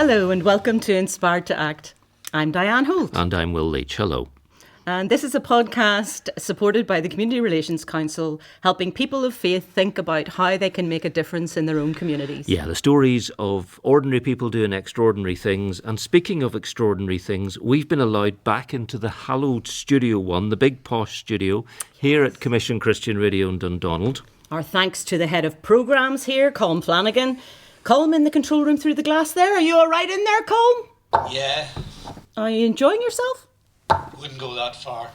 Hello and welcome to Inspired to Act. I'm Diane Holt. And I'm Will Leach. Hello. And this is a podcast supported by the Community Relations Council, helping people of faith think about how they can make a difference in their own communities. Yeah, the stories of ordinary people doing extraordinary things. And speaking of extraordinary things, we've been allowed back into the hallowed Studio 1, the big posh studio, here at Commission Christian Radio in Dundonald. Our thanks to the head of programmes here, Colm Flanagan. Colm in the control room through the glass there. Are you all right in there, Colm? Yeah. Are you enjoying yourself? Wouldn't go that far.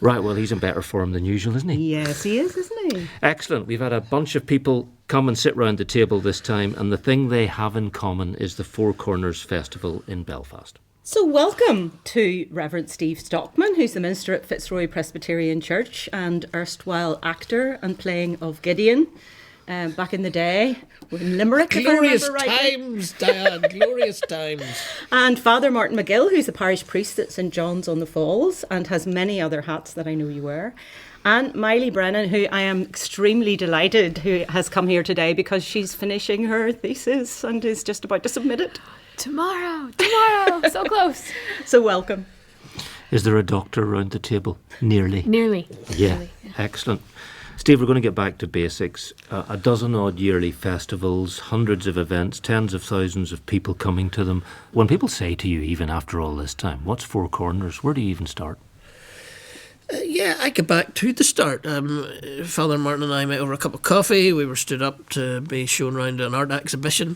Right, well, he's in better form than usual, isn't he? Yes, he is, isn't he? Excellent. We've had a bunch of people come and sit round the table this time, and the thing they have in common is the Four Corners Festival in Belfast. So welcome to Rev Steve Stockman, who's the minister at Fitzroy Presbyterian Church and erstwhile actor and playing of Gideon back in the day in Limerick. Glorious times, Diane, glorious times. And Father Martin Magill, who's the parish priest at St John's on the Falls and has many other hats that I know you wear. And Mylie Brennan, who I am extremely delighted who has come here today because she's finishing her thesis and is just about to submit it. Tomorrow, so close. So welcome. Is there a doctor around the table? Nearly. Yeah, Nearly. Excellent. Steve, we're going to get back to basics. A dozen odd yearly festivals, hundreds of events, tens of thousands of people coming to them. When people say to you, even after all this time, what's Four Corners? Where do you even start? I get back to the start. Father Martin and I met over a cup of coffee. We were stood up to be shown around an art exhibition.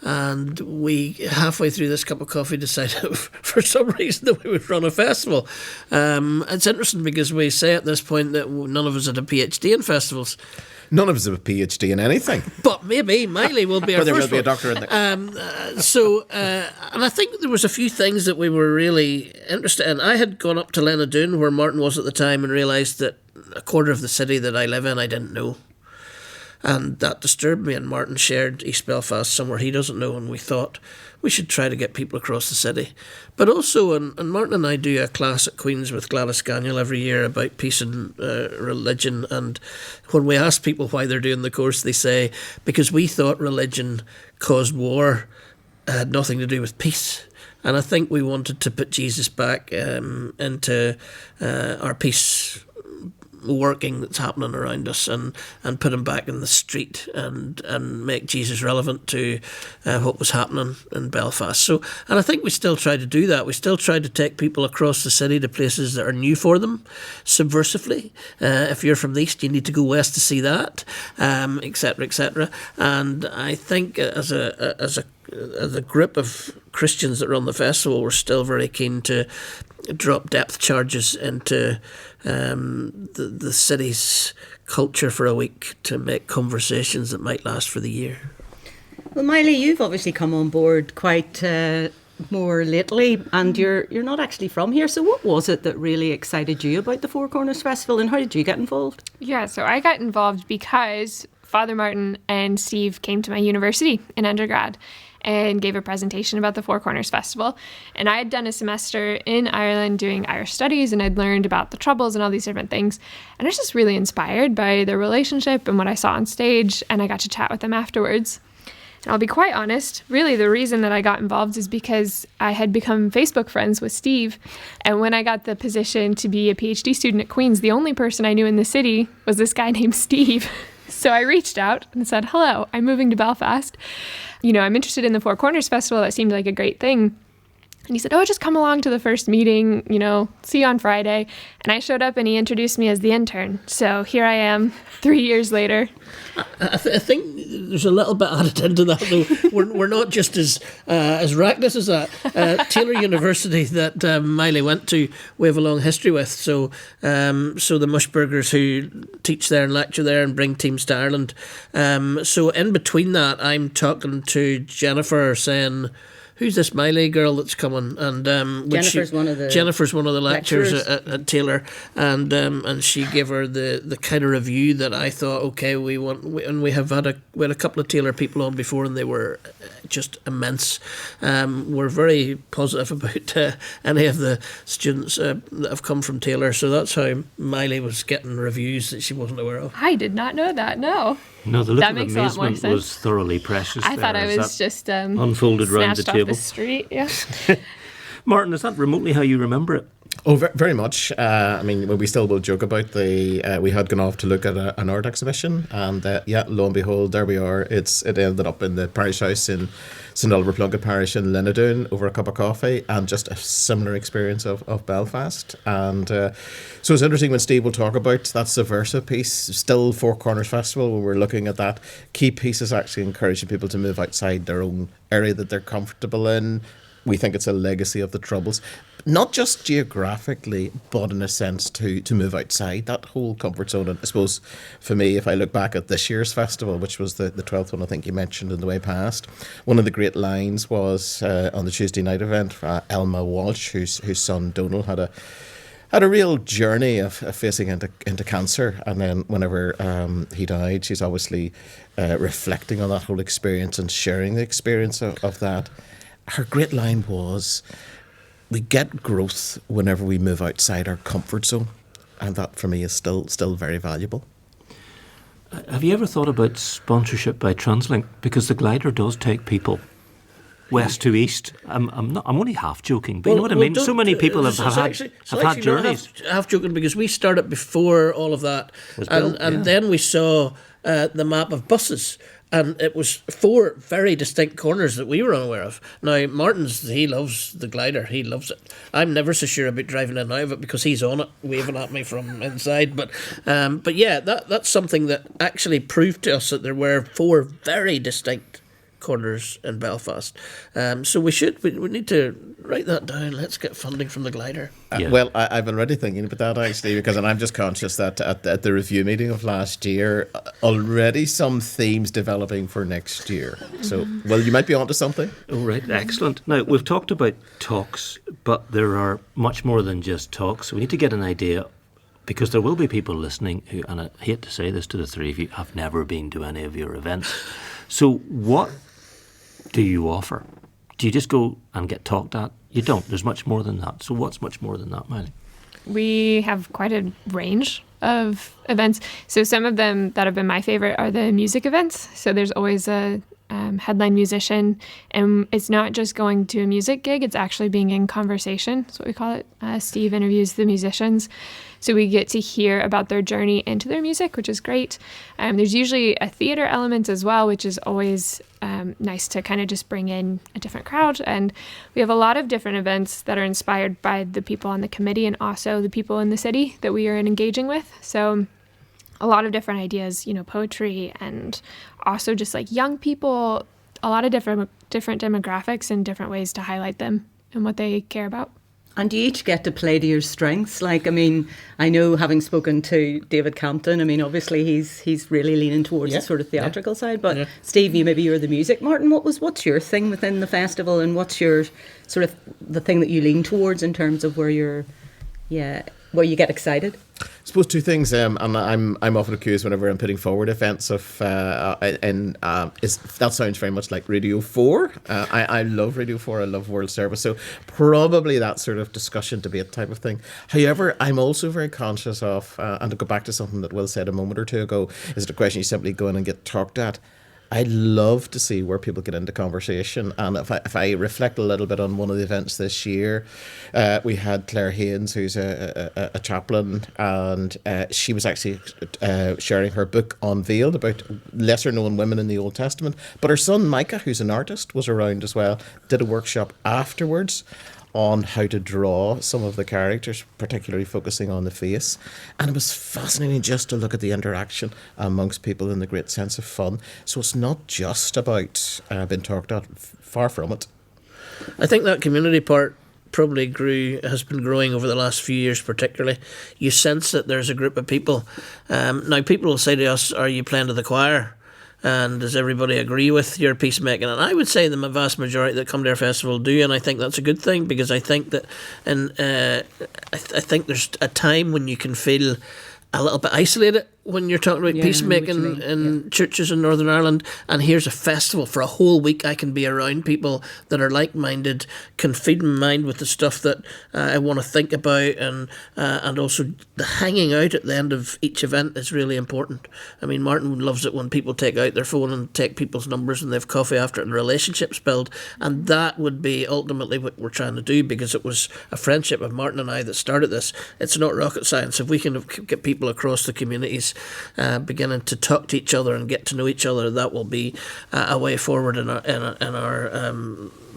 And we, halfway through this cup of coffee, decided for some reason that we would run a festival. It's interesting because we say at this point that none of us had a PhD in festivals. None of us have a PhD in anything. But maybe Mylie will be our there first will be one. a doctor in there. And I think there was a few things that we were really interested in. I had gone up to Lenadoon, where Martin was at the time, and realised that a quarter of the city that I live in I didn't know. And that disturbed me, and Martin shared East Belfast, somewhere he doesn't know, and we thought we should try to get people across the city. But also, and Martin and I do a class at Queen's with Gladys Gagnon every year about peace and religion, and when we ask people why they're doing the course, they say, because we thought religion caused war, had nothing to do with peace. And I think we wanted to put Jesus back into our peace working that's happening around us and put him back in the street and make Jesus relevant to what was happening in Belfast. So, and I think we still try to do that. We still try to take people across the city to places that are new for them, subversively. If you're from the east, you need to go west to see that, etc., etc. And I think as a group of Christians that run the festival, we're still very keen to drop depth charges into the city's culture for a week to make conversations that might last for the year. Well, Mylie, you've obviously come on board quite more lately, and you're not actually from here. So what was it that really excited you about the Four Corners Festival, and how did you get involved? Yeah, so I got involved because Father Martin and Steve came to my university in undergrad and gave a presentation about the Four Corners Festival. And I had done a semester in Ireland doing Irish studies, and I'd learned about the Troubles and all these different things. And I was just really inspired by their relationship and what I saw on stage, and I got to chat with them afterwards. And I'll be quite honest, really the reason that I got involved is because I had become Facebook friends with Steve. And when I got the position to be a PhD student at Queen's, the only person I knew in the city was this guy named Steve. So I reached out and said, hello, I'm moving to Belfast. You know, I'm interested in the Four Corners Festival. That seemed like a great thing. And he said, oh, just come along to the first meeting, you know, see you on Friday. And I showed up and he introduced me as the intern. So here I am 3 years later. I think there's a little bit added into that, though. We're not just as reckless as that. Taylor University that Mylie went to, we have a long history with. So the Mushburgers who teach there and lecture there and bring teams to Ireland. So in between that, I'm talking to Jennifer saying, who's this Mylie girl that's coming? And Jennifer's one of the lecturers at Taylor, and she gave her the kind of review that I thought, okay, we had a couple of Taylor people on before, and they were just immense. We're very positive about any of the students that have come from Taylor, so that's how Mylie was getting reviews that she wasn't aware of. I did not know that, no. No, the look That of makes a lot more amazement was sense. thoroughly precious. I thought there. I Is was that just unfolded round the snatched off table. the street. Yeah. Martin, is that remotely how you remember it? Oh, very much. I mean, we still will joke about we had gone off to look at an art exhibition, and lo and behold, there we are. It ended up in the parish house in St Oliver Plunkett Parish in Linnadoon over a cup of coffee, and just a similar experience of Belfast. And so it's interesting when Steve will talk about that subversive piece. Still, Four Corners Festival, when we're looking at that, key piece is actually encouraging people to move outside their own area that they're comfortable in. We think it's a legacy of the Troubles, not just geographically, but in a sense to move outside that whole comfort zone. And I suppose for me, if I look back at this year's festival, which was the 12th one I think you mentioned in the way past, one of the great lines was on the Tuesday night event, Elma Walsh, whose son Donal had a real journey of facing into cancer, and then whenever he died, she's obviously reflecting on that whole experience and sharing the experience of that. Her great line was, we get growth whenever we move outside our comfort zone. And that for me is still very valuable. Have you ever thought about sponsorship by Translink? Because the glider does take people west to east. I'm only half joking, but you know what I mean? So many people have had journeys. Half joking, because we started before all of that. And then we saw the map of buses. And it was 4 very distinct corners that we were unaware of. Now, he loves the glider. He loves it. I'm never so sure about driving in and out of it because he's on it, waving at me from inside. But yeah, that's something that actually proved to us that there were 4 very distinct corners in Belfast. So we need to write that down. Let's get funding from the glider. Well, I've been already thinking about that actually, and I'm just conscious that at the review meeting of last year, already some themes developing for next year. So, well, you might be onto something. All right, excellent. Now, we've talked about talks, but there are much more than just talks. We need to get an idea, because there will be people listening who, and I hate to say this to the 3 of you, have never been to any of your events. So what do you offer? Do you just go and get talked at? You don't. There's much more than that. So what's much more than that, Mylie? We have quite a range of events. So some of them that have been my favorite are the music events. So there's always a headline musician, and it's not just going to a music gig, it's actually being in conversation. That's what we call it. Steve interviews the musicians. So we get to hear about their journey into their music, which is great. There's usually a theater element as well, which is always nice to kind of just bring in a different crowd. And we have a lot of different events that are inspired by the people on the committee and also the people in the city that we are engaging with. So a lot of different ideas, poetry, and also just like young people, a lot of different demographics and different ways to highlight them and what they care about. And you each get to play to your strengths. I know, having spoken to David Campton, obviously he's really leaning towards the sort of theatrical side. But Steve, maybe you're the music. Martin, what's your thing within the festival, and what's your sort of the thing that you lean towards in terms of where you get excited? I suppose 2 things, and I'm often accused whenever I'm putting forward events of, that sounds very much like Radio 4. I love Radio 4, I love World Service, so probably that sort of discussion, debate type of thing. However, I'm also very conscious of, and to go back to something that Will said a moment or 2 ago, is it a question you simply go in and get talked at? I love to see where people get into conversation, and if I reflect a little bit on one of the events this year, we had Claire Haynes, who's a chaplain, and she was actually sharing her book Unveiled about lesser known women in the Old Testament, but her son Micah, who's an artist, was around as well, did a workshop afterwards on how to draw some of the characters, particularly focusing on the face. And it was fascinating just to look at the interaction amongst people in the great sense of fun. So it's not just about being talked at, far from it. I think that community part probably has been growing over the last few years particularly. You sense that there's a group of people. Now people will say to us, are you playing to the choir? And does everybody agree with your peacemaking? And I would say the vast majority that come to our festival do, and I think that's a good thing, because I think that, and I think there's a time when you can feel a little bit isolated when you're talking about Yeah, I know what you peacemaking mean. in churches in Northern Ireland, and here's a festival for a whole week. I can be around people that are like-minded, can feed my mind with the stuff that I want to think about, and also the hanging out at the end of each event is really important. I mean, Martin loves it when people take out their phone and take people's numbers and they have coffee after it and relationships build, and that would be ultimately what we're trying to do, because it was a friendship of Martin and I that started this. It's not rocket science. If we can get people across the communities beginning to talk to each other and get to know each other, that will be a way forward in our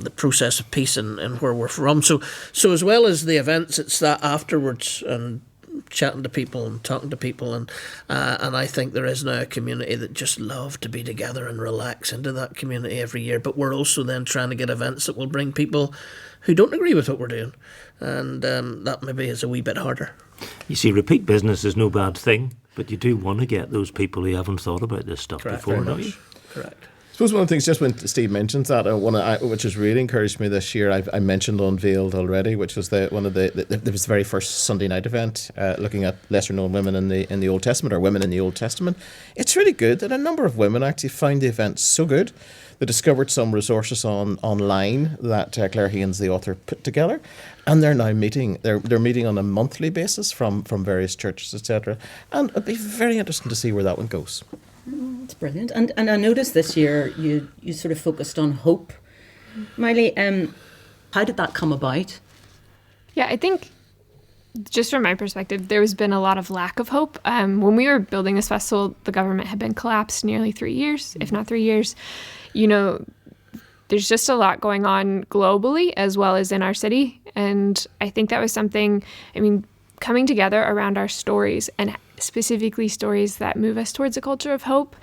the process of peace and where we're from. So as well as the events, it's that afterwards and chatting to people and talking to people, and I think there is now a community that just love to be together and relax into that community every year. But we're also then trying to get events that will bring people who don't agree with what we're doing, and that maybe is a wee bit harder. You see, repeat business is no bad thing, but you do want to get those people who haven't thought about this stuff before, don't you? Correct. I suppose one of the things, just when Steve mentions that, which has really encouraged me this year, I mentioned Unveiled already, which was there was the very first Sunday night event looking at lesser known women in the Old Testament, or women in the Old Testament. It's really good that a number of women actually found the event so good. They discovered some resources online that Claire Haynes, the author, put together, and they're now meeting. They're meeting on a monthly basis from various churches, etc. And it'd be very interesting to see where that one goes. It's brilliant. And I noticed this year you sort of focused on hope. Mylie, how did that come about? Yeah, I think just from my perspective, there has been a lot of lack of hope. When we were building this festival, the government had been collapsed nearly 3 years, if not 3 years. You know, there's just a lot going on globally as well as in our city. And I think that was something, coming together around our stories, and specifically stories that move us towards a culture of hope,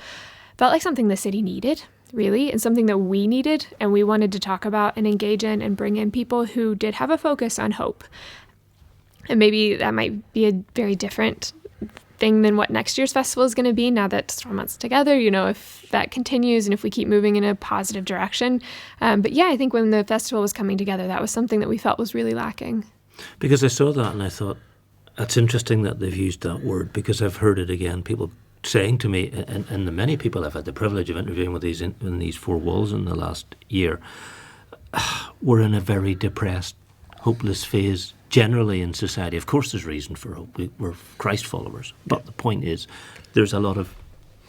felt like something the city needed, really, and something that we needed and we wanted to talk about and engage in and bring in people who did have a focus on hope. And maybe that might be a very different thing than what next year's festival is going to be now that it's 4 months together, if that continues and if we keep moving in a positive direction. But yeah, I think when the festival was coming together, that was something that we felt was really lacking. Because I saw that and I thought, that's interesting that they've used that word, because I've heard it again, people saying to me, and the many people I've had the privilege of interviewing with in these four walls in the last year, we're in a very depressed, hopeless phase generally in society. Of course there's reason for hope. We're Christ followers. But the point is, there's a lot of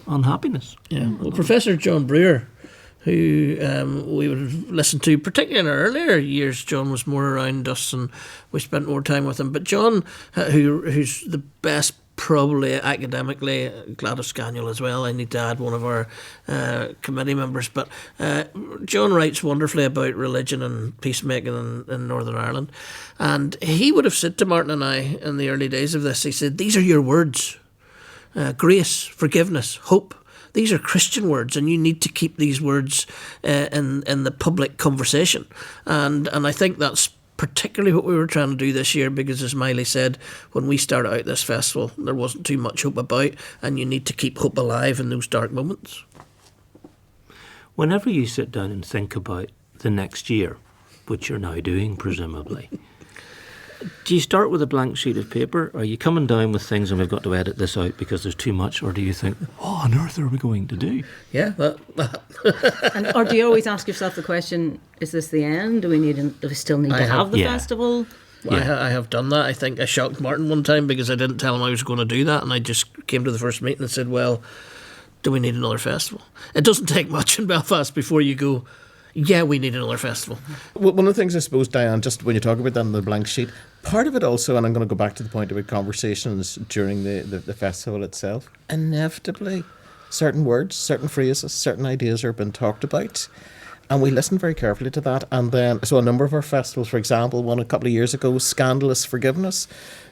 unhappiness. Yeah. Well, Professor John Brewer, who we would have listened to, particularly in our earlier years. John was more around us and we spent more time with him. But John, who's the best probably academically, Gladys Scaniel as well, I need to add one of our committee members, but John writes wonderfully about religion and peacemaking in Northern Ireland, and he would have said to Martin and I in the early days of this, he said, these are your words, grace, forgiveness, hope. These are Christian words, and you need to keep these words in the public conversation. And I think that's particularly what we were trying to do this year, because as Mylie said, when we started out this festival, there wasn't too much hope about, and you need to keep hope alive in those dark moments. Whenever you sit down and think about the next year, which you're now doing presumably, do you start with a blank sheet of paper? Are you coming down with things and we've got to edit this out because there's too much? Or do you think, what on earth are we going to do? Yeah. Or do you always ask yourself the question, is this the end? Do we still need to have the festival? Yeah. I have done that. I think I shocked Martin one time because I didn't tell him I was going to do that, and I just came to the first meeting and said, well, do we need another festival? It doesn't take much in Belfast before you go, yeah, we need another festival. Well, one of the things, I suppose, Diane, just when you talk about that on the blank sheet, part of it also, and I'm going to go back to the point about conversations during the festival itself, inevitably certain words, certain phrases, certain ideas are being talked about, and we listen very carefully to that. And then, so a number of our festivals, for example, one a couple of years ago, Scandalous Forgiveness,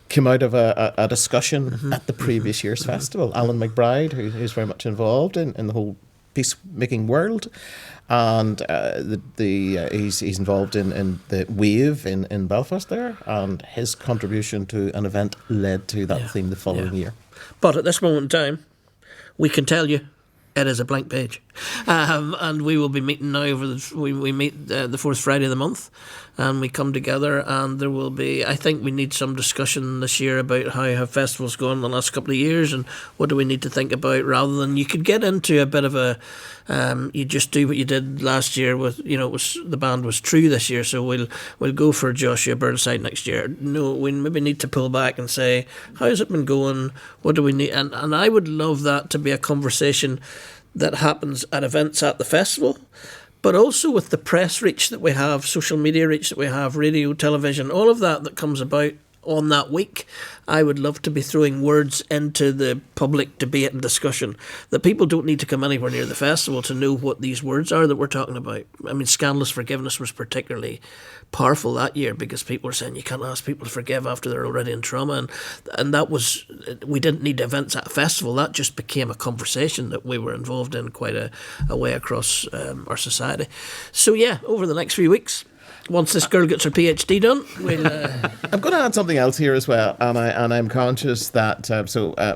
came out of a discussion at the previous year's festival. Alan McBride, who's very much involved in the whole peacemaking world, and he's involved in the Wave in Belfast there, and his contribution to an event led to that theme the following year. But at this moment in time, we can tell you it is a blank page. And we will be meeting now we meet the fourth Friday of the month, and we come together, and there will be, I think we need some discussion this year about how have festivals gone the last couple of years, and what do we need to think about, rather than you could get into a bit of a you just do what you did last year with, the band was True this year, so we'll go for Joshua Burnside next year. No, we maybe need to pull back and say, how's it been going? What do we need? And I would love that to be a conversation that happens at events at the festival, but also with the press reach that we have, social media reach that we have, radio, television, all of that comes about on that week. I would love to be throwing words into the public debate and discussion that people don't need to come anywhere near the festival to know what these words are that we're talking about. I mean, scandalous forgiveness was particularly powerful that year, because people were saying you can't ask people to forgive after they're already in trauma, and that was, we didn't need events at a festival. That just became a conversation that we were involved in quite a way across our society. So yeah, over the next few weeks, once this girl gets her PhD done, we'll... I'm going to add something else here as well, and I'm conscious that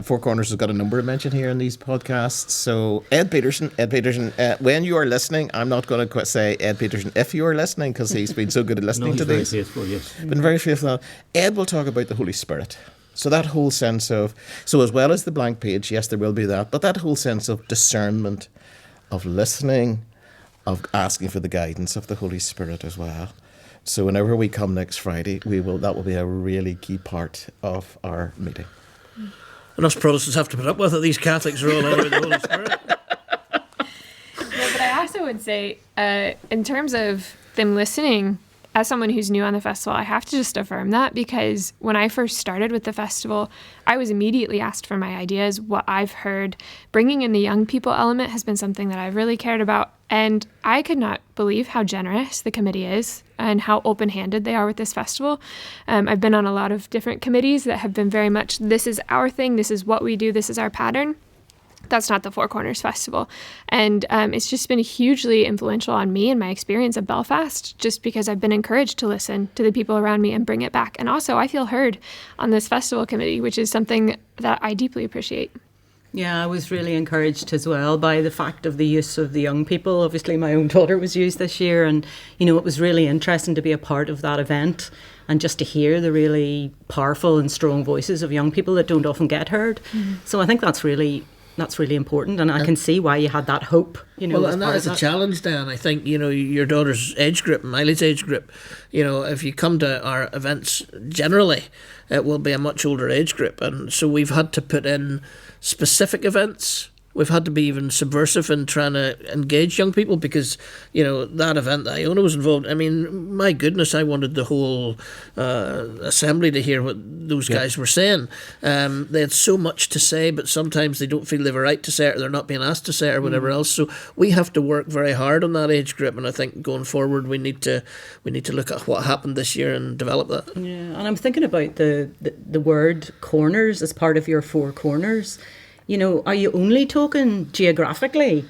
Four Corners has got a number of mention here in these podcasts. So Ed Peterson, when you are listening, I'm not going to say Ed Peterson if you are listening, because he's been so good at listening to these. Very faithful, yes. Been very faithful. Ed will talk about the Holy Spirit. So that whole sense of, so as well as the blank page, yes, there will be that, but that whole sense of discernment, of listening, of asking for the guidance of the Holy Spirit as well. So whenever we come next Friday, that will be a really key part of our meeting. And us Protestants have to put up with it. These Catholics are all over the Holy Spirit. Yeah, but I also would say, in terms of them listening, as someone who's new on the festival, I have to just affirm that, because when I first started with the festival, I was immediately asked for my ideas, what I've heard. Bringing in the young people element has been something that I've really cared about. And I could not believe how generous the committee is and how open-handed they are with this festival. I've been on a lot of different committees that have been very much, this is our thing, this is what we do, this is our pattern. That's not the Four Corners Festival. And it's just been hugely influential on me and my experience of Belfast, just because I've been encouraged to listen to the people around me and bring it back. And also, I feel heard on this festival committee, which is something that I deeply appreciate. Yeah, I was really encouraged as well by the fact of the use of the young people. Obviously, my own daughter was used this year, and, it was really interesting to be a part of that event and just to hear the really powerful and strong voices of young people that don't often get heard. Mm-hmm. So I think that's really important, and I can see why you had that hope. Well, and that is a challenge, Dan. I think your daughter's age group, Mylie's age group. If you come to our events, generally, it will be a much older age group, and so we've had to put in specific events. We've had to be even subversive in trying to engage young people, because, that event that Iona was involved in, I mean, my goodness, I wanted the whole assembly to hear what those guys were saying. They had so much to say, but sometimes they don't feel they have a right to say it, or they're not being asked to say it, or whatever else. So we have to work very hard on that age group, and I think going forward we need to look at what happened this year and develop that. Yeah, and I'm thinking about the word corners as part of your Four Corners. Are you only talking geographically,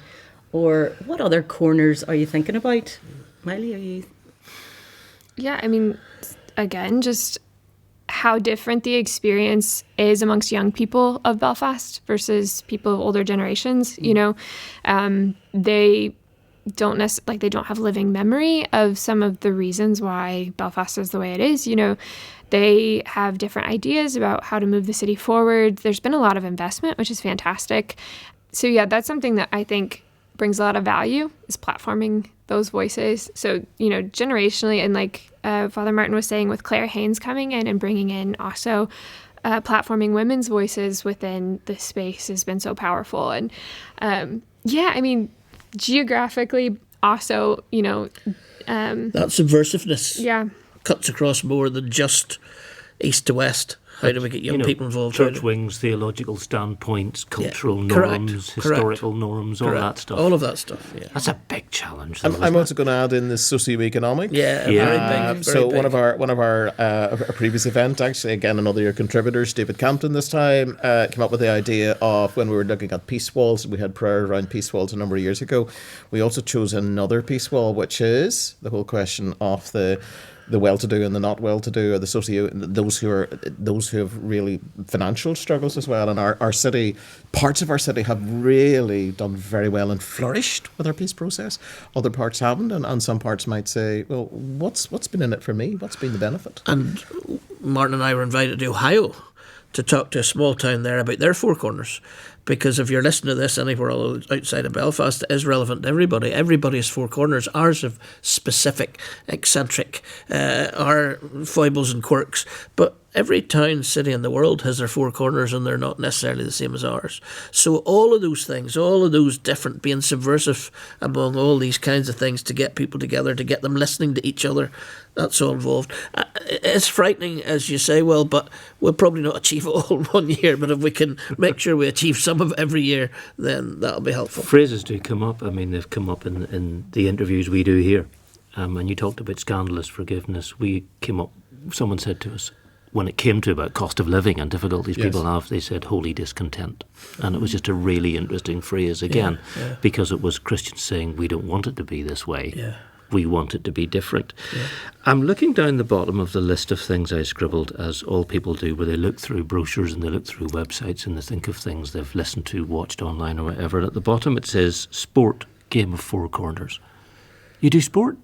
or what other corners are you thinking about? Mylie, are you? Yeah, I mean, again, just how different the experience is amongst young people of Belfast versus people of older generations. They don't they don't have living memory of some of the reasons why Belfast is the way it is. They have different ideas about how to move the city forward. There's been a lot of investment, which is fantastic. So yeah, that's something that I think brings a lot of value, is platforming those voices. So, generationally, and like Father Martin was saying, with Claire Haynes coming in and bringing in also platforming women's voices within the space has been so powerful. And geographically also, that subversiveness. Yeah. Cuts across more than just east to west. How do we get young people involved? Church wings, theological standpoints, cultural norms, historical norms, all that stuff. All of that stuff, yeah. That's a big challenge. I'm also going to add in the socioeconomic. Yeah. Very big. So one of our previous event, actually, again, another year contributors, David Campton this time, came up with the idea of, when we were looking at peace walls, we had prayer around peace walls a number of years ago, we also chose another peace wall, which is the whole question of the the well-to-do and the not well-to-do, or the those who have really financial struggles as well. And our city, parts of our city have really done very well and flourished with our peace process. Other parts haven't, and some parts might say, well, what's been in it for me? What's been the benefit? And Martin and I were invited to Ohio to talk to a small town there about their Four Corners. Because if you're listening to this anywhere outside of Belfast, it is relevant to everybody. Everybody's Four Corners. Ours have specific, eccentric, our foibles and quirks. But every town, city in the world has their Four Corners, and they're not necessarily the same as ours. So all of those things, all of those different, being subversive among all these kinds of things to get people together, to get them listening to each other, that's all involved. It's frightening, as you say, Will, but we'll probably not achieve it all in 1 year. But if we can make sure we achieve some of it every year, then that'll be helpful. Phrases do come up. I mean, they've come up in the interviews we do here. And you talked about scandalous forgiveness. Someone said to us, when it came to about cost of living and difficulties people have, they said holy discontent. And it was just a really interesting phrase, again, because it was Christians saying we don't want it to be this way. Yeah. We want it to be different. Yeah. I'm looking down the bottom of the list of things I scribbled, as all people do, where they look through brochures and they look through websites and they think of things they've listened to, watched online or whatever. And at the bottom it says, sport, game of Four Corners. You do sport?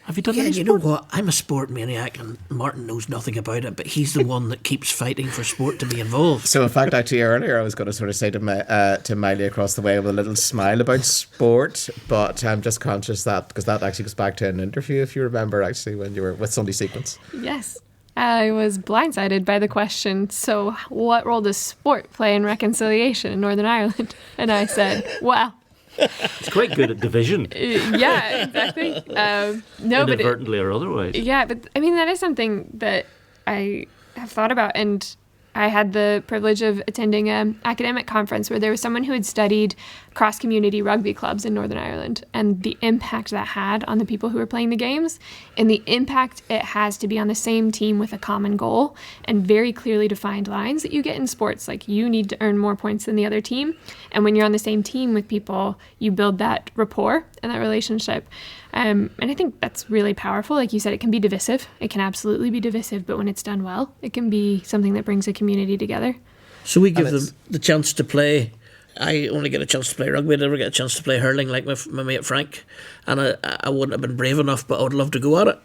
Have you done any sport? You know what? I'm a sport maniac, and Martin knows nothing about it, but he's the one that keeps fighting for sport to be involved. So, in fact, actually, earlier I was going to sort of say to Mylie across the way with a little smile about sport, but I'm just conscious that, because that actually goes back to an interview, if you remember, actually, when you were with Sunday Sequence. Yes. I was blindsided by the question, so what role does sport play in reconciliation in Northern Ireland? And I said, well... It's quite good at division. Yeah, exactly. No, inadvertently or otherwise. Yeah, but I mean, that is something that I have thought about. And I had the privilege of attending an academic conference where there was someone who had studied cross-community rugby clubs in Northern Ireland and the impact that had on the people who were playing the games and the impact it has to be on the same team with a common goal and very clearly defined lines that you get in sports. Like, you need to earn more points than the other team. And when you're on the same team with people, you build that rapport and that relationship. And I think that's really powerful. Like you said, it can be divisive. It can absolutely be divisive, but when it's done well, it can be something that brings a community together. So we give them the chance to play. I only get a chance to play rugby. I never get a chance to play hurling like my mate Frank. And I wouldn't have been brave enough, but I would love to go at it.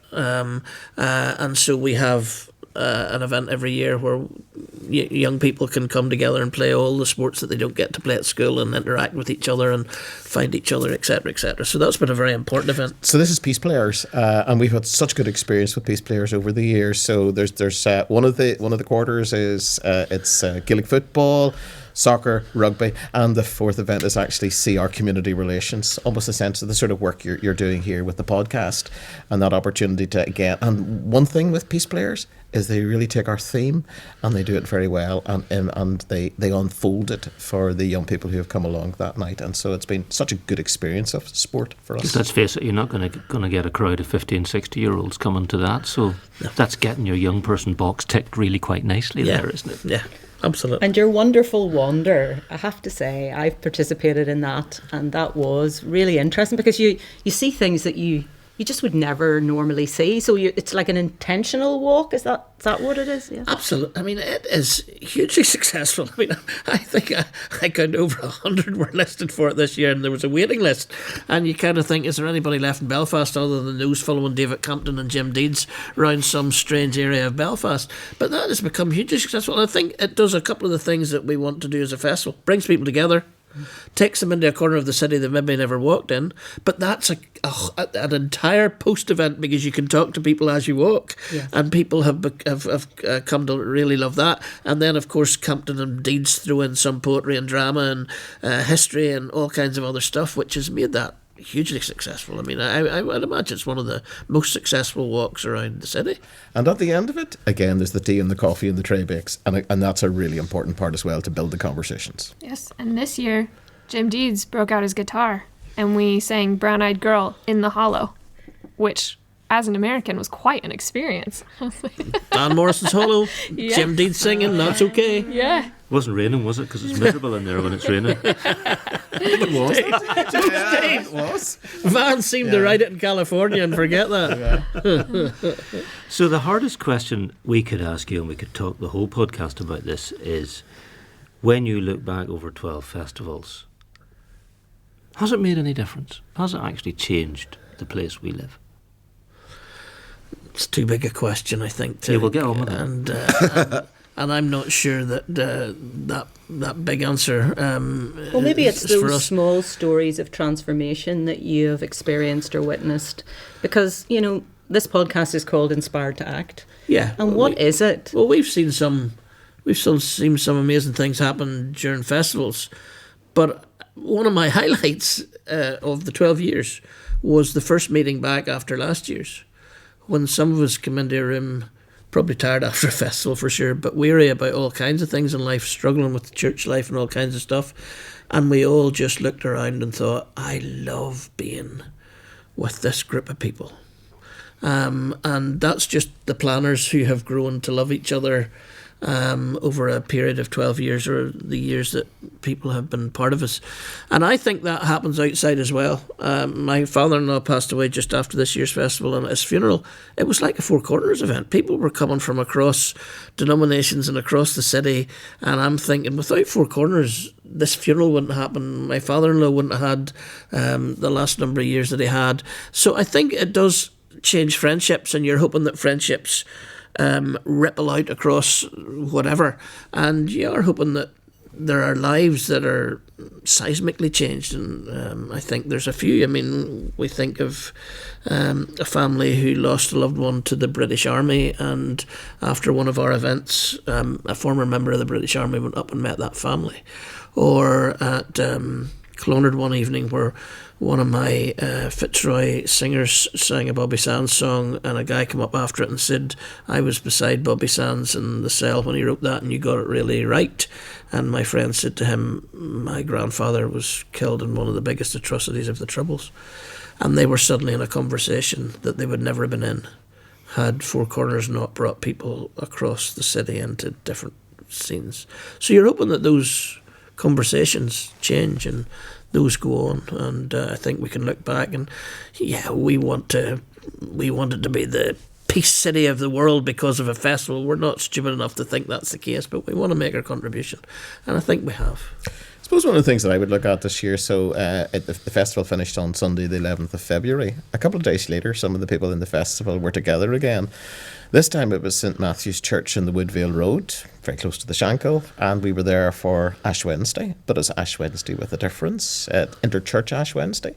And so we have an event every year where young people can come together and play all the sports that they don't get to play at school and interact with each other and find each other, etc., etc. So that's been a very important event. So this is Peace Players, and we've had such good experience with Peace Players over the years. So there's one of the quarters is it's Gaelic football, soccer, rugby, and the fourth event is actually CR community relations, almost a sense of the sort of work you're doing here with the podcast and that opportunity to get. And one thing with Peace Players is they really take our theme and they do it very well, and they unfold it for the young people who have come along that night. And so it's been such a good experience of sport for us. Let's face it, you're not going to get a crowd of 50 and 60-year-olds coming to that, so that's getting your young person box ticked really quite nicely there, isn't it? Yeah. Absolutely. And your Wonderful Wonder, I have to say, I've participated in that, and that was really interesting because you see things that you just would never normally see. So it's like an intentional walk. Is that what it is? Yeah. Absolutely. I mean, it is hugely successful. I mean, I think I counted over 100 were listed for it this year, and there was a waiting list. And you kind of think, is there anybody left in Belfast other than those following David Campton and Jim Deeds around some strange area of Belfast? But that has become hugely successful. And I think it does a couple of the things that we want to do as a festival. Brings people together, takes them into a corner of the city they maybe never walked in, but that's an entire post-event because you can talk to people as you walk, and people have come to really love that. And then, of course, Campton and Deeds throw in some poetry and drama and history and all kinds of other stuff, which has made that hugely successful. I mean, I would imagine it's one of the most successful walks around the city. And at the end of it, again, there's the tea and the coffee and the tray bakes, and that's a really important part as well to build the conversations. Yes, and this year, Jim Deeds broke out his guitar, and we sang Brown Eyed Girl in the Hollow, which, as an American, was quite an experience. Dan Morrison's Hollow, Jim Deeds singing, that's okay. Yeah, It wasn't raining, was it? Because it's miserable in there when it's raining. It was. It was. Van seemed to write it in California and forget that. So the hardest question we could ask you, and we could talk the whole podcast about this, is when you look back over 12 festivals, has it made any difference? Has it actually changed the place we live? It's too big a question, I think. Yeah, we'll get on with it. And I'm not sure that that big answer. Well, maybe it's is for those us. small stories of transformation that you have experienced or witnessed. Because, this podcast is called Inspired to Act. Yeah. And what is it? Well, we've seen some amazing things happen during festivals, but one of my highlights of the 12 years was the first meeting back after last year's, when some of us came into a room, probably tired after a festival for sure, but weary about all kinds of things in life, struggling with the church life and all kinds of stuff, and we all just looked around and thought, I love being with this group of people. And that's just the planners who have grown to love each other over a period of 12 years, or the years that people have been part of us. And I think that happens outside as well. My father-in-law passed away just after this year's festival, and at his funeral, it was like a Four Corners event. People were coming from across denominations and across the city, and I'm thinking, without Four Corners, this funeral wouldn't happen. My father-in-law wouldn't have had the last number of years that he had. So I think it does change friendships, and you're hoping that friendships ripple out across whatever, and you are hoping that there are lives that are seismically changed. And I think there's a few. I mean, we think of a family who lost a loved one to the British Army, and after one of our events, a former member of the British Army went up and met that family. Or at Clonard one evening, where one of my Fitzroy singers sang a Bobby Sands song, and a guy came up after it and said, I was beside Bobby Sands in the cell when he wrote that, and you got it really right. And my friend said to him, my grandfather was killed in one of the biggest atrocities of the Troubles. And they were suddenly in a conversation that they would never have been in had Four Corners not brought people across the city into different scenes. So you're hoping that those conversations change and those go on, and I think we can look back and we want it to be the peace city of the world because of a festival. We're not stupid enough to think that's the case, but we want to make our contribution, and I think we have. I suppose one of the things that I would look at this year, so the festival finished on Sunday the 11th of February. A couple of days later, some of the people in the festival were together again. This time it was St Matthew's Church in the Woodvale Road, very close to the Shankill, and we were there for Ash Wednesday, but it's Ash Wednesday with a difference, Interchurch Ash Wednesday.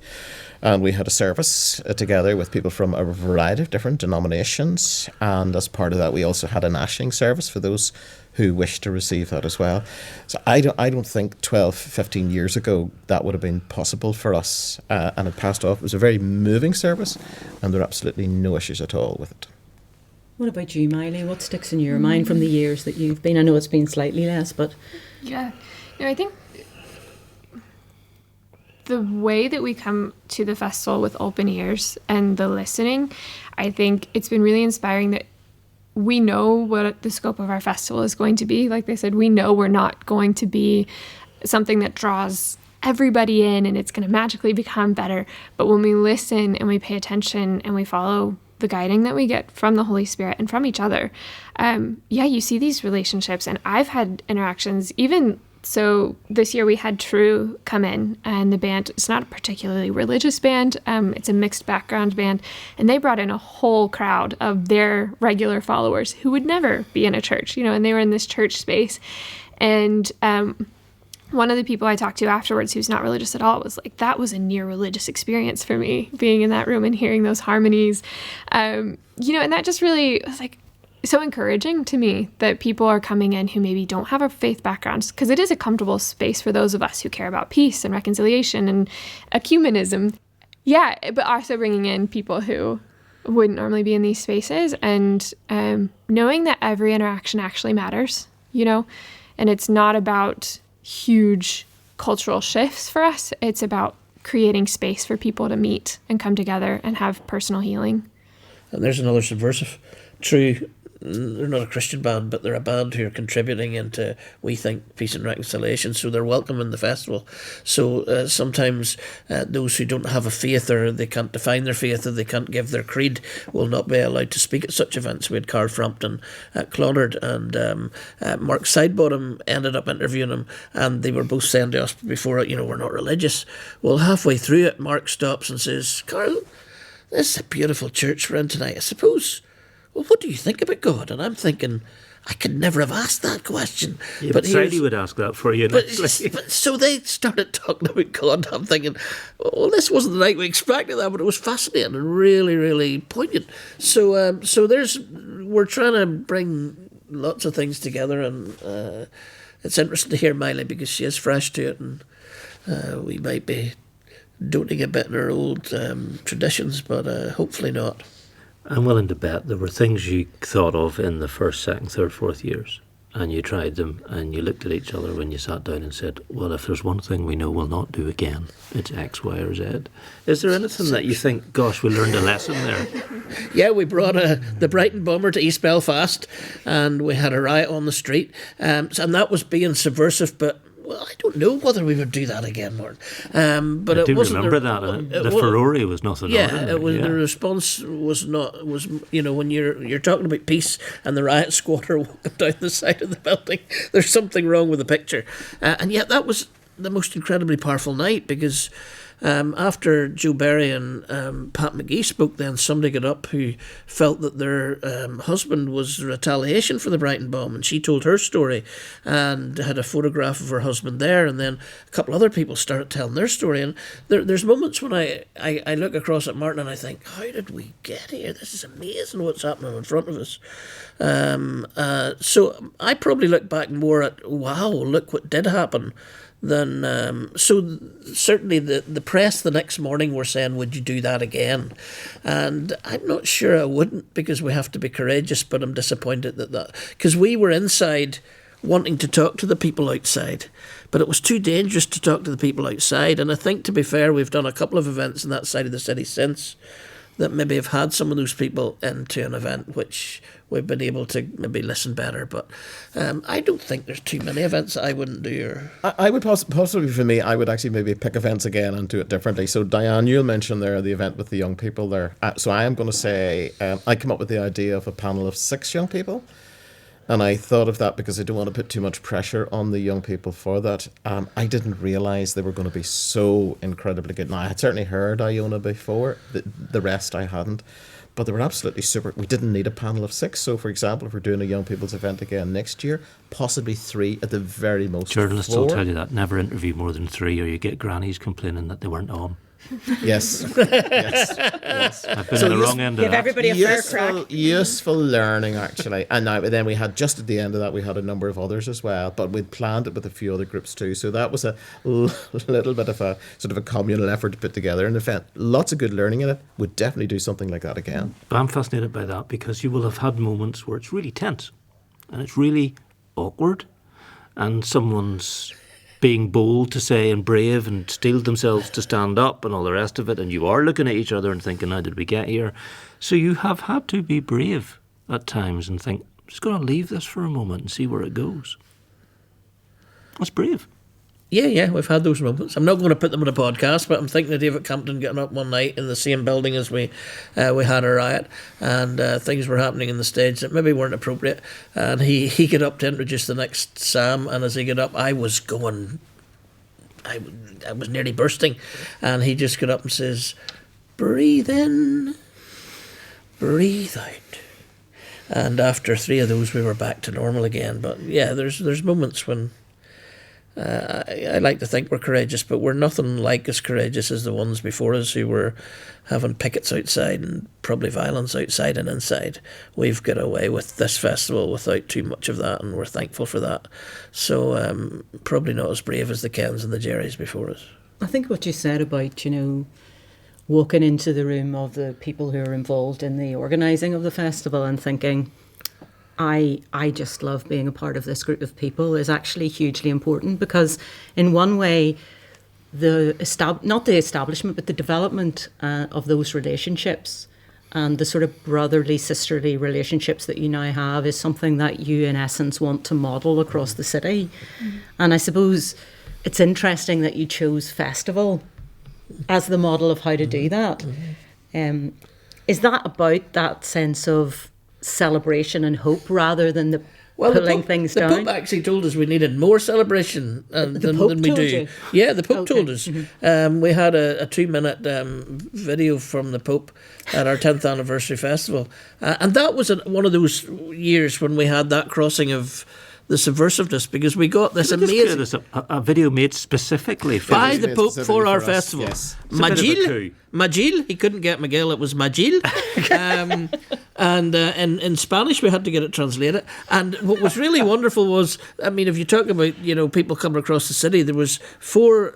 And we had a service together with people from a variety of different denominations, and as part of that we also had an ashing service for those who wished to receive that as well. So I don't think 12, 15 years ago that would have been possible for us, and it passed off. It was a very moving service, and there are absolutely no issues at all with it. What about you, Mylie? What sticks in your mind from the years that you've been? I know it's been slightly less, but... Yeah. I think the way that we come to the festival with open ears and the listening, I think it's been really inspiring that we know what the scope of our festival is going to be. Like they said, we know we're not going to be something that draws everybody in and it's going to magically become better. But when we listen and we pay attention and we follow the guiding that we get from the Holy Spirit and from each other, you see these relationships. And I've had interactions, even so this year we had True come in, and the band, it's not a particularly religious band, it's a mixed background band, and they brought in a whole crowd of their regular followers who would never be in a church, and they were in this church space. And one of the people I talked to afterwards who's not religious at all was like, that was a near religious experience for me, being in that room and hearing those harmonies. And that just really was like so encouraging to me that people are coming in who maybe don't have a faith background, because it is a comfortable space for those of us who care about peace and reconciliation and ecumenism. Yeah, but also bringing in people who wouldn't normally be in these spaces, and knowing that every interaction actually matters, and it's not about huge cultural shifts for us. It's about creating space for people to meet and come together and have personal healing. And there's another subversive. True they're not a Christian band, but they're a band who are contributing into, we think, peace and reconciliation. So they're welcome in the festival. So sometimes those who don't have a faith, or they can't define their faith, or they can't give their creed, will not be allowed to speak at such events. We had Carl Frampton at Clonard, and Mark Sidebottom ended up interviewing him, and they were both saying to us before, we're not religious. Well, halfway through it, Mark stops and says, Carl, this is a beautiful church we're in tonight. I suppose, well, what do you think about God? And I'm thinking, I could never have asked that question. Yeah, but Sadie would ask that for you. But so they started talking about God. I'm thinking, well, this wasn't the night we expected that, but it was fascinating and really, really poignant. So we're trying to bring lots of things together, and it's interesting to hear Mylie, because she is fresh to it, and we might be doting a bit in our old traditions, but hopefully not. I'm willing to bet there were things you thought of in the first, second, third, fourth years, and you tried them, and you looked at each other when you sat down and said, well, if there's one thing we know we'll not do again, it's X, Y, or Z. Is there anything that you think, gosh, we learned a lesson there? Yeah, we brought the Brighton bomber to East Belfast, and we had a riot on the street, and that was being subversive, but well, I don't know whether we would do that again, Martin. But I it do wasn't remember that. The furore was nothing. It was. The response was not. When you're talking about peace and the riot squad are walking down the side of the building, there's something wrong with the picture. And yet that was the most incredibly powerful night, because after Joe Berry and Pat McGee spoke, then somebody got up who felt that their husband was retaliation for the Brighton bomb, and she told her story and had a photograph of her husband there, and then a couple other people started telling their story, and there's moments when I look across at Martin and I think, how did we get here? This is amazing what's happening in front of us. So I probably look back more at, wow, look what did happen, then so certainly the press the next morning were saying, would you do that again? And I'm not sure I wouldn't, because we have to be courageous, but I'm disappointed that because we were inside wanting to talk to the people outside, but it was too dangerous to talk to the people outside. And I think, to be fair, we've done a couple of events in that side of the city since that maybe have had some of those people into an event which we've been able to maybe listen better. But I don't think there's too many events that I wouldn't do. I would possibly, for me, I would actually maybe pick events again and do it differently. So Diane, you mentioned there the event with the young people there. So I am going to say I came up with the idea of a panel of 6 young people. And I thought of that because I don't want to put too much pressure on the young people for that. I didn't realise they were going to be so incredibly good. Now, I had certainly heard Iona before, the rest I hadn't. But they were absolutely super. We didn't need a panel of 6. So, for example, if we're doing a young people's event again next year, possibly 3 at the very most. Journalists will tell you that. Never interview more than 3, or you get grannies complaining that they weren't on. Yes. Yes. I've been on the wrong end of Give that. everybody a fair crack. Useful learning, actually. And then we had, just at the end of that, we had a number of others as well, but we'd planned it with a few other groups too. So that was a little bit of a sort of a communal effort to put together an event. Lots of good learning in it. We'd definitely do something like that again. But I'm fascinated by that, because you will have had moments where it's really tense and it's really awkward, and someone's being bold to say and brave and steeled themselves to stand up and all the rest of it, and you are looking at each other and thinking, how did we get here? So you have had to be brave at times and think, I'm just going to leave this for a moment and see where it goes. That's brave. Yeah, we've had those moments. I'm not going to put them on a podcast, but I'm thinking of David Campton getting up one night in the same building as we had a riot, and things were happening in the stage that maybe weren't appropriate, and he got up to introduce the next Sam, and as he got up, I was nearly bursting, and he just got up and says, breathe in, breathe out. And after 3 of those, we were back to normal again. But yeah, there's moments when I like to think we're courageous, but we're nothing like as courageous as the ones before us who were having pickets outside and probably violence outside and inside. We've got away with this festival without too much of that, and we're thankful for that. So probably not as brave as the Kens and the Jerrys before us. I think what you said about, walking into the room of the people who are involved in the organising of the festival and thinking, I just love being a part of this group of people, is actually hugely important, because in one way, not the establishment, but the development of those relationships and the sort of brotherly, sisterly relationships that you now have is something that you, in essence, want to model across the city. And I suppose it's interesting that you chose festival as the model of how to do that. Is that about that sense of celebration and hope rather than the pulling things down? The Pope actually told us we needed more celebration than we do. You? Yeah, the Pope told us. We had a 2-minute video from the Pope at our 10th anniversary festival. And that was one of those years when we had that crossing of the subversiveness, because we got this amazing... A video made specifically for by the Pope for our festival. Yes. Magill, he couldn't get Magill, it was Magill. And in Spanish we had to get it translated. And what was really wonderful was, I mean, if you talk about, people coming across the city, there was 4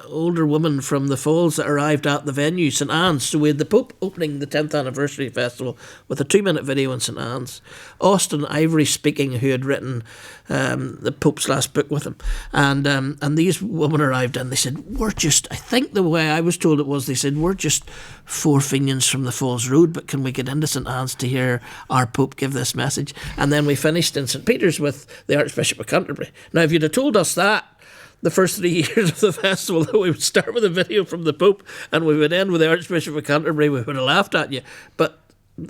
older women from the Falls that arrived at the venue, St Anne's. So we had the Pope opening the 10th anniversary festival with a 2-minute video in St Anne's. Austin Ivory speaking, who had written the Pope's last book with him. And these women arrived and they said, I think the way I was told it was, they said, we're just 4 Fenians from the Falls Road, but can we get into St Anne's to hear our Pope give this message? And then we finished in St Peter's with the Archbishop of Canterbury. Now, if you'd have told us that the first 3 years of the festival, that we would start with a video from the Pope and we would end with the Archbishop of Canterbury, we would have laughed at you. But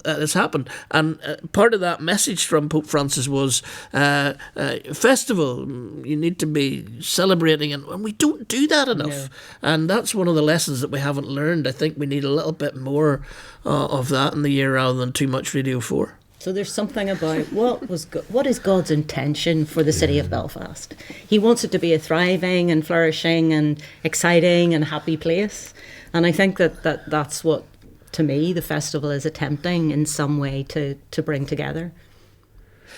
it's happened, and part of that message from Pope Francis was festival, you need to be celebrating, and we don't do that enough. And that's one of the lessons that we haven't learned. I think we need a little bit more of that in the year rather than too much Radio 4. So there's something about what is God's intention for the city of Belfast. He wants it to be a thriving and flourishing and exciting and happy place, and I think that's what, to me, the festival is attempting in some way to bring together.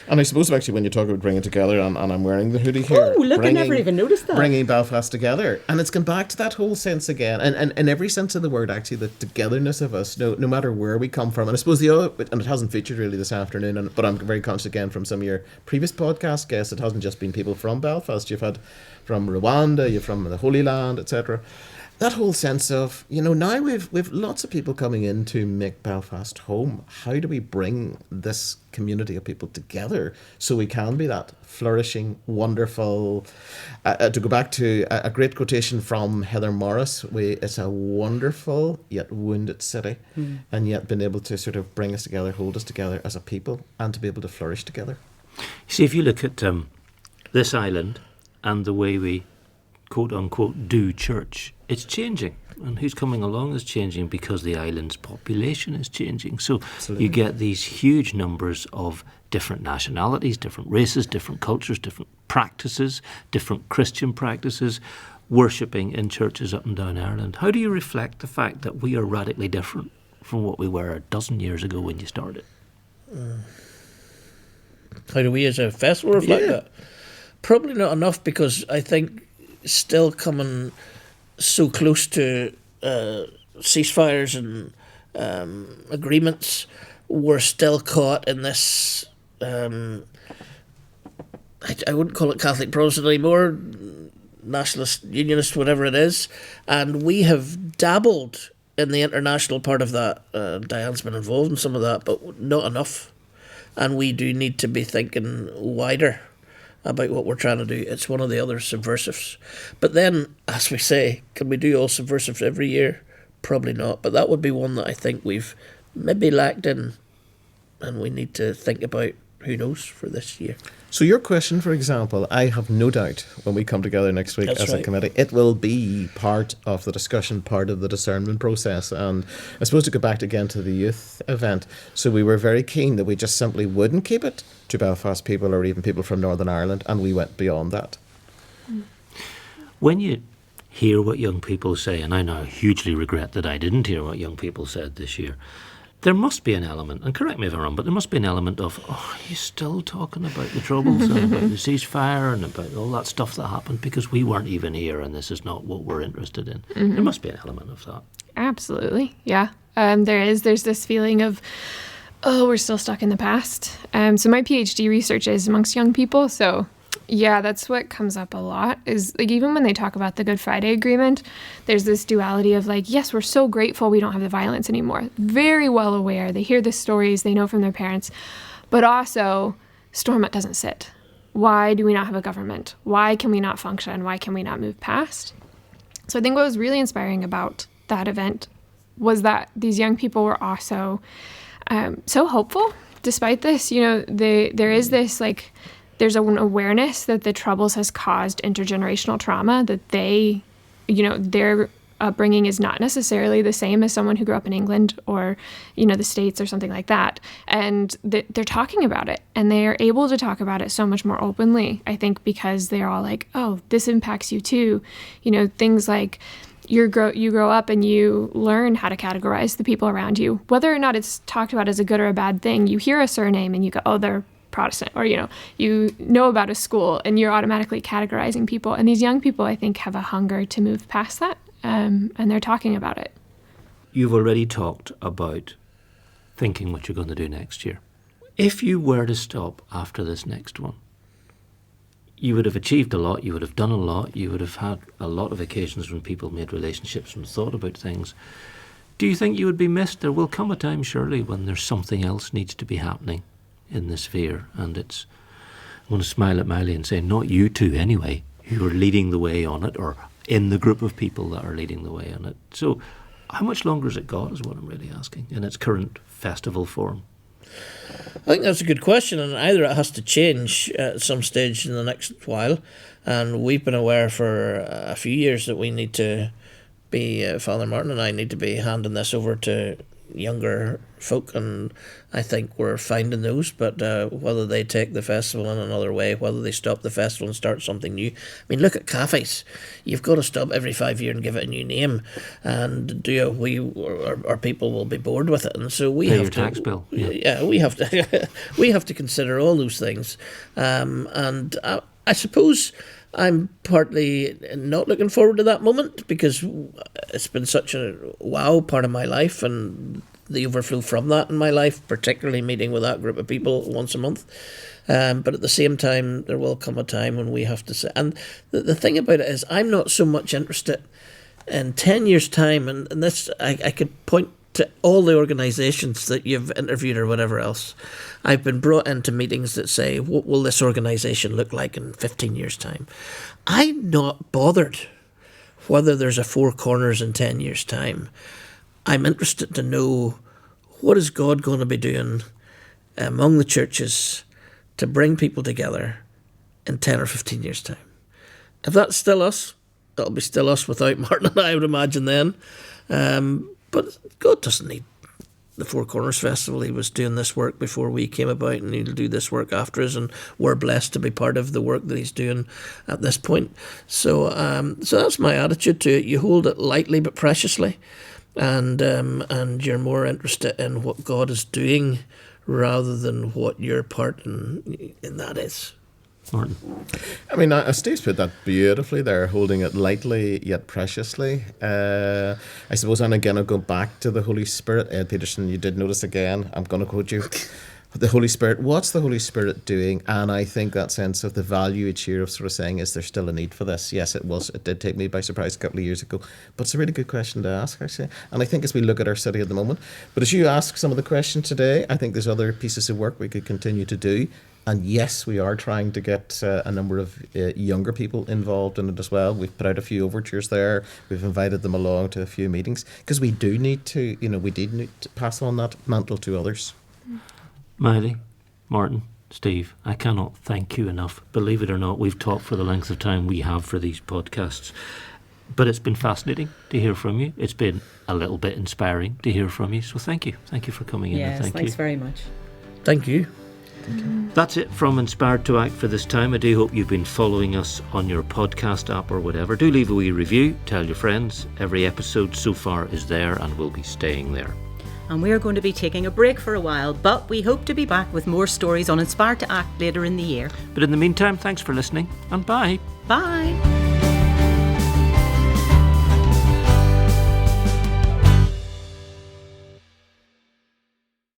And I suppose actually when you talk about bringing together, and I'm wearing the hoodie here. Oh, look, I never even noticed that. Bringing Belfast together. And it's gone back to that whole sense again. And in every sense of the word, actually, the togetherness of us, no matter where we come from. And I suppose and it hasn't featured really this afternoon, but I'm very conscious again from some of your previous podcast guests, it hasn't just been people from Belfast. You've had from Rwanda, you've from the Holy Land, etc. That whole sense of, now we've lots of people coming in to make Belfast home. How do we bring this community of people together so we can be that flourishing, wonderful... to go back to a great quotation from Heather Morris, it's a wonderful yet wounded city, and yet been able to sort of bring us together, hold us together as a people, and to be able to flourish together. You see, if you look at this island and the way we quote-unquote do church, it's changing. And who's coming along is changing because the island's population is changing. So Absolutely. You get these huge numbers of different nationalities, different races, different cultures, different practices, different Christian practices, worshipping in churches up and down Ireland. How do you reflect the fact that we are radically different from what we were a dozen years ago when you started? How do we as a festival reflect that? Probably not enough, because I think still coming so close to ceasefires and agreements, we're still caught in this, I wouldn't call it Catholic Protestant anymore, nationalist, unionist, whatever it is, and we have dabbled in the international part of that. Diane's been involved in some of that, but not enough, and we do need to be thinking wider about what we're trying to do. It's one of the other subversives. But then, as we say, can we do all subversives every year? Probably not. But that would be one that I think we've maybe lacked in, and we need to think about, who knows, for this year. So your question, for example, I have no doubt when we come together next week That's as right. a committee, it will be part of the discussion, part of the discernment process. And I suppose to go back again to the youth event, so we were very keen that we just simply wouldn't keep it to Belfast people or even people from Northern Ireland, and we went beyond that. When you hear what young people say, and I now hugely regret that I didn't hear what young people said this year, there must be an element, and correct me if I'm wrong, but there must be an element of, are you still talking about the Troubles and about the ceasefire and about all that stuff that happened because we weren't even here and this is not what we're interested in. Mm-hmm. There must be an element of that. Absolutely, yeah. There's this feeling of, we're still stuck in the past. So my PhD research is amongst young people, so Yeah, that's what comes up a lot is like even when they talk about the Good Friday Agreement, there's this duality of like, yes, we're so grateful we don't have the violence anymore. Very well aware. They hear the stories, they know from their parents, but also Stormont doesn't sit. Why do we not have a government? Why can we not function? Why can we not move past? So I think what was really inspiring about that event was that these young people were also so hopeful despite this. You know, there is this like, there's an awareness that the Troubles has caused intergenerational trauma, that they, you know, their upbringing is not necessarily the same as someone who grew up in England or, you know, the States or something like that. And they're talking about it, and they are able to talk about it so much more openly, I think, because they're all like, oh, this impacts you too. You know, things like you grow up and you learn how to categorize the people around you. Whether or not it's talked about as a good or a bad thing, you hear a surname and you go, oh, they're Protestant, or you know about a school and you're automatically categorizing people. And these young people, I think, have a hunger to move past that, and they're talking about it. You've already talked about thinking what you're going to do next year. If you were to stop after this next one, you would have achieved a lot, you would have done a lot, you would have had a lot of occasions when people made relationships and thought about things. Do you think you would be missed? There will come a time, surely, when there's something else needs to be happening in this sphere, and I'm going to smile at Mylie and say, not you two anyway, who are leading the way on it, or in the group of people that are leading the way on it. So how much longer has it got is what I'm really asking in its current festival form? I think that's a good question, and either it has to change at some stage in the next while, and we've been aware for a few years that we need to be, Father Martin and I need to be handing this over to younger folk, and I think we're finding those, but whether they take the festival in another way, whether they stop the festival and start something new. I mean, look at cafes. You've got to stop every 5 years and give it a new name, and our people will be bored with it, and so we have to tax bill. Yeah, we have to we have to consider all those things, and I suppose I'm partly not looking forward to that moment because it's been such a wow part of my life, and the overflow from that in my life, particularly meeting with that group of people once a month. But at the same time, there will come a time when we have to say, and the thing about it is I'm not so much interested in 10 years' time, and this I could point to all the organisations that you've interviewed or whatever else. I've been brought into meetings that say, what will this organisation look like in 15 years' time? I'm not bothered whether there's a Four Corners in 10 years' time. I'm interested to know, what is God going to be doing among the churches to bring people together in 10 or 15 years' time? If that's still us, it'll be still us without Martin and I would imagine then. But God doesn't need the Four Corners Festival. He was doing this work before we came about, and he'll do this work after us, and we're blessed to be part of the work that he's doing at this point. So that's my attitude to it. You hold it lightly but preciously, and you're more interested in what God is doing rather than what your part in that is. Martin. I mean, Steve's put that beautifully there, holding it lightly yet preciously. I suppose, and again, I'll go back to the Holy Spirit. Ed Peterson, you did notice again, I'm going to quote you, the Holy Spirit, what's the Holy Spirit doing? And I think that sense of the value each year of sort of saying, is there still a need for this? Yes, it did take me by surprise a couple of years ago, but it's a really good question to ask, actually. And I think as we look at our city at the moment, but as you ask some of the questions today, I think there's other pieces of work we could continue to do. And yes, we are trying to get a number of younger people involved in it as well. We've put out a few overtures there. We've invited them along to a few meetings because we do need to, we did need to pass on that mantle to others. Mylie, Martin, Steve, I cannot thank you enough. Believe it or not, we've talked for the length of time we have for these podcasts. But it's been fascinating to hear from you. It's been a little bit inspiring to hear from you. So thank you. Thank you for coming in. Yes, and thanks very much. Thank you. That's it from Inspired to Act for this time. I do hope you've been following us on your podcast app or whatever. Do leave a wee review, tell your friends. Every episode so far is there and will be staying there. And we're going to be taking a break for a while, but we hope to be back with more stories on Inspired to Act later in the year. But in the meantime, thanks for listening and bye. Bye.